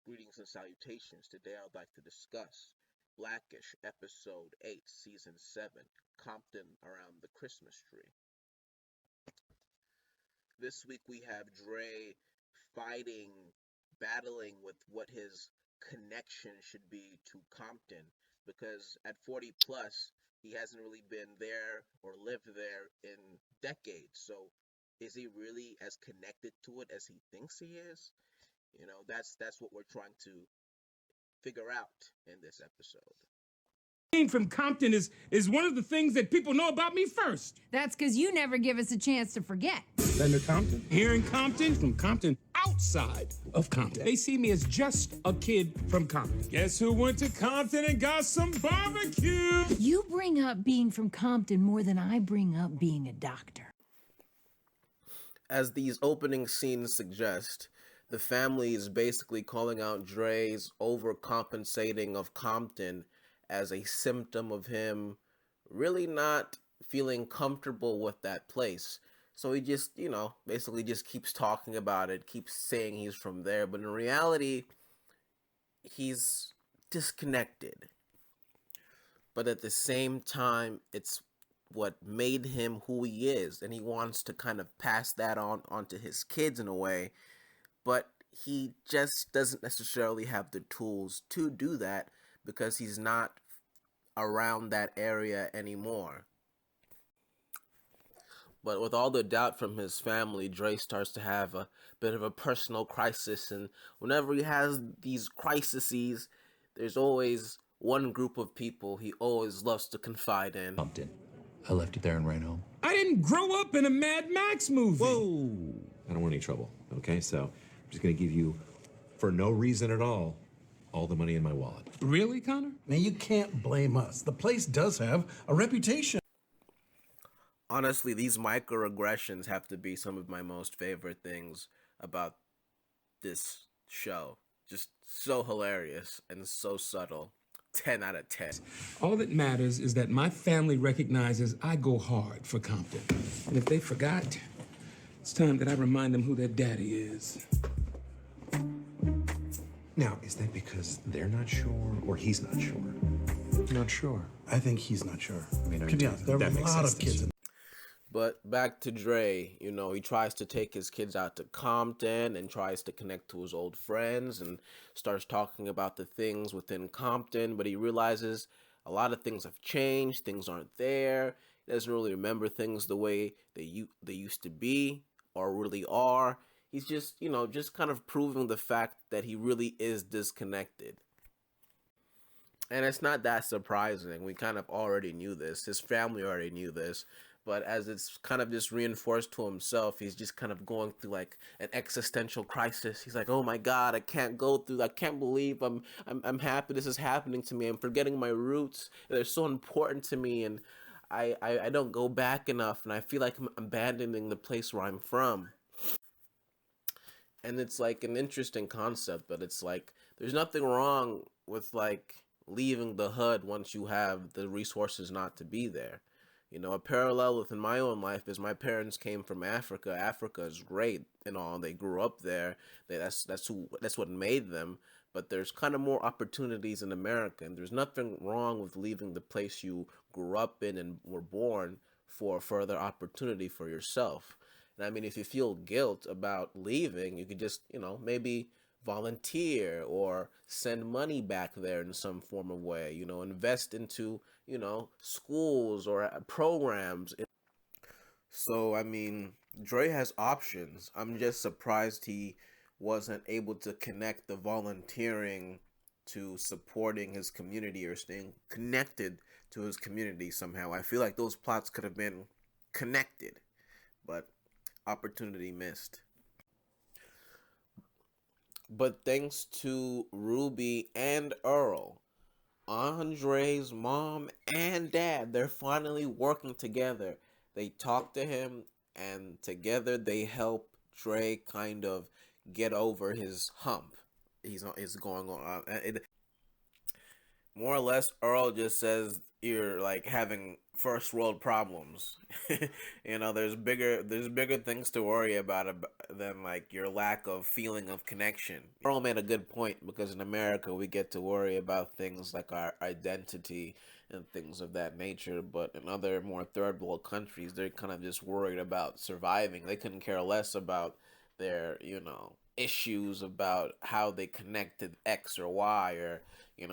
Greetings and salutations. Today I'd like to discuss Blackish, Episode 8, Season 7, Compton Around the Christmas Tree. This week we have Dre fighting, battling with what his connection should be to Compton, because at 40 plus, he hasn't really been there or lived there in decades. So is he really as connected to it as he thinks he is? That's what we're trying to figure out in this episode. From Compton is one of the things that people know about me first. That's because you never give us a chance to forget. Then to Compton. Here in Compton, from Compton, outside of Compton. They see me as just a kid from Compton. Guess who went to Compton and got some barbecue? You bring up being from Compton more than I bring up being a doctor. As these opening scenes suggest, the family is basically calling out Dre's overcompensating of Compton as a symptom of him really not feeling comfortable with that place. So he just, basically just keeps talking about it, keeps saying he's from there, but in reality, he's disconnected. But at the same time, it's what made him who he is, and he wants to kind of pass that onto his kids in a way, but he just doesn't necessarily have the tools to do that because he's not around that area anymore. But with all the doubt from his family, Dre starts to have a bit of a personal crisis, and whenever he has these crises, there's always one group of people he always loves to confide in. Compton. I left you there and ran home. I didn't grow up in a Mad Max movie. Whoa! I don't want any trouble, okay? So I'm just gonna give you, for no reason at all the money in my wallet. Really, Connor? Now, you can't blame us. The place does have a reputation. Honestly, these microaggressions have to be some of my most favorite things about this show. Just so hilarious and so subtle. 10 out of 10. All that matters is that my family recognizes I go hard for Compton. And if they forgot, it's time that I remind them who their daddy is. Now, is that because they're not sure or he's not sure? Not sure. I think he's not sure. I mean, to be honest, there are a lot of kids in. But back to Dre, he tries to take his kids out to Compton and tries to connect to his old friends and starts talking about the things within Compton, but he realizes a lot of things have changed, things aren't there. He doesn't really remember things the way they used to be or really are. He's just, just kind of proving the fact that he really is disconnected. And it's not that surprising. We kind of already knew this. His family already knew this. But as it's kind of just reinforced to himself, he's just kind of going through like an existential crisis. He's like, oh my God, I can't go through that. I can't believe I'm happy this is happening to me. I'm forgetting my roots. They're so important to me. And I don't go back enough. And I feel like I'm abandoning the place where I'm from. And it's like an interesting concept, but it's like there's nothing wrong with like leaving the hood once you have the resources not to be there. A parallel within my own life is my parents came from Africa. Africa is great and all. They grew up there. That's what made them. But there's kind of more opportunities in America, and there's nothing wrong with leaving the place you grew up in and were born for further opportunity for yourself. And I mean, if you feel guilt about leaving, you could just, maybe volunteer or send money back there in some form of way, invest into, schools or programs. So, I mean, Dre has options. I'm just surprised he wasn't able to connect the volunteering to supporting his community or staying connected to his community somehow. I feel like those plots could have been connected, but opportunity missed. But thanks to Ruby and Earl, Andre's mom and dad, they're finally working together. They talk to him, and together they help Dre kind of get over his hump. He's going on. More or less, Earl just says you're like having first world problems. You know, there's bigger things to worry about than like your lack of feeling of connection. Earl made a good point because in America we get to worry about things like our identity and things of that nature, but in other more third world countries they're kind of just worried about surviving. They couldn't care less about their, issues about how they connect to X or Y, or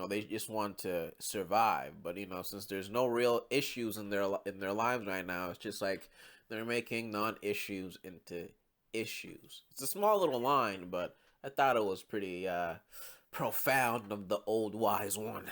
they just want to survive. But since there's no real issues in their lives right now, it's just like they're making non-issues into issues. It's a small little line, but I thought it was pretty profound of the old wise one.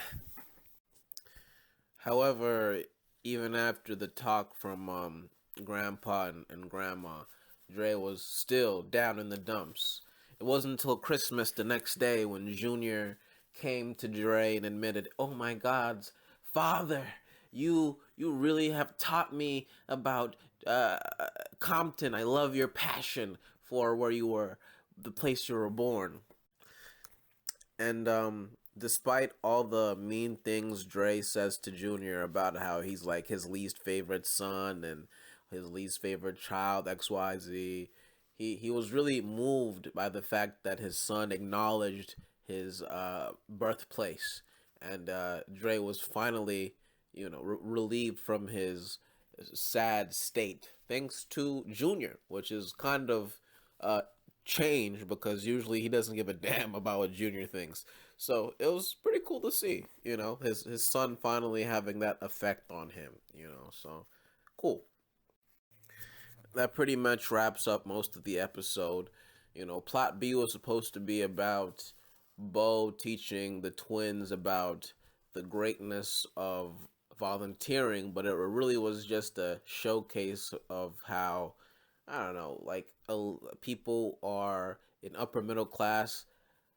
However, even after the talk from Grandpa and Grandma, Dre was still down in the dumps. It wasn't until Christmas the next day when Junior came to Dre and admitted, "Oh my God, Father, you really have taught me about Compton. I love your passion for where you were, the place you were born." And despite all the mean things Dre says to Junior about how he's like his least favorite son and his least favorite child, XYZ, he was really moved by the fact that his son acknowledged his birthplace. And Dre was finally, relieved from his sad state thanks to Junior, which is kind of change because usually he doesn't give a damn about what Junior thinks. So it was pretty cool to see, his son finally having that effect on him, so cool. That pretty much wraps up most of the episode. Plot B was supposed to be about Bo teaching the twins about the greatness of volunteering, but it really was just a showcase of how, I don't know, like people are in upper middle class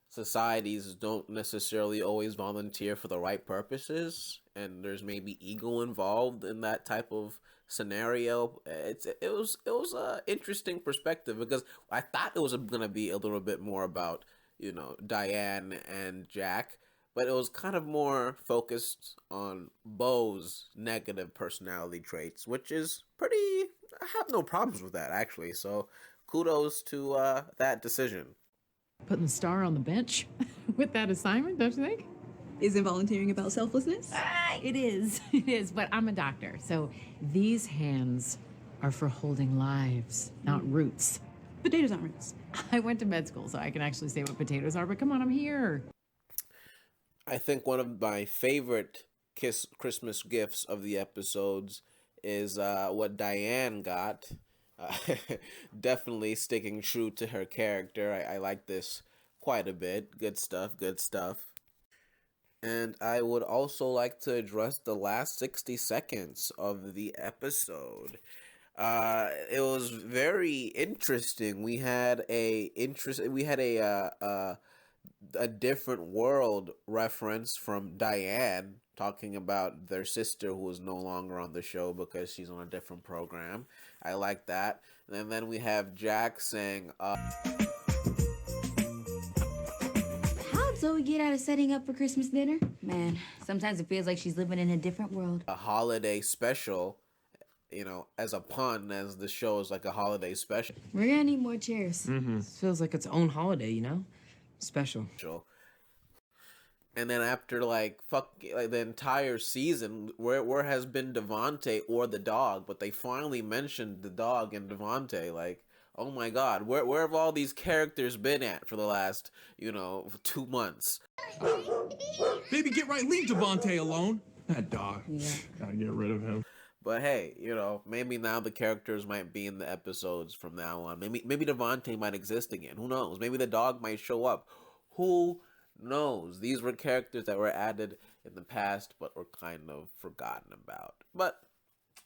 societies don't necessarily always volunteer for the right purposes, and there's maybe ego involved in that type of scenario. It was a interesting perspective because I thought it was gonna be a little bit more about Diane and Jack, but it was kind of more focused on Bo's negative personality traits, which is pretty. I have no problems with that actually. So kudos to that decision. Putting the star on the bench with that assignment, don't you think? Isn't volunteering about selflessness? It is. It is, but I'm a doctor, so these hands are for holding lives, not roots. Potatoes aren't roots. I went to med school, so I can actually say what potatoes are, but come on, I'm here. I think one of my favorite Christmas gifts of the episodes is what Diane got. Uh, Definitely sticking true to her character. I like this quite a bit. Good stuff, good stuff. And I would also like to address the last 60 seconds of the episode. It was very interesting. We had a different world reference from Diane talking about their sister who is no longer on the show because she's on a different program. I like that. And then we have Jack saying, How'd Zoe get out of setting up for Christmas dinner? Man, sometimes it feels like she's living in a different world. a holiday special, as a pun, as the show is like a holiday special. We're gonna need more chairs. Feels like its own holiday, Special. And then after like the entire season, where has been Devontae or the dog? But they finally mentioned the dog and Devontae. Like, oh my God, where have all these characters been at for the last 2 months? Baby, get right. Leave Devontae alone. That dog. Yeah. Gotta get rid of him. But hey, maybe now the characters might be in the episodes from now on. Maybe Devontae might exist again. Who knows? Maybe the dog might show up. Who knows? These were characters that were added in the past but were kind of forgotten about. But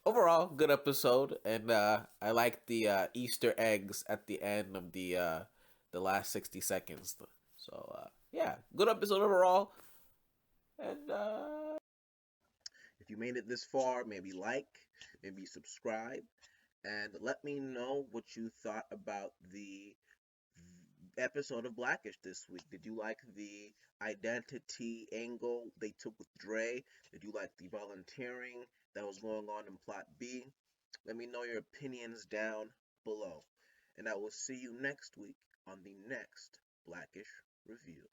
overall, good episode, and I like the Easter eggs at the end of the last 60 seconds. So yeah, good episode overall. And if you made it this far, maybe like, maybe subscribe, and let me know what you thought about the episode of Blackish this week? Did you like the identity angle they took with Dre? Did you like the volunteering that was going on in Plot B? Let me know your opinions down below. And I will see you next week on the next Blackish review.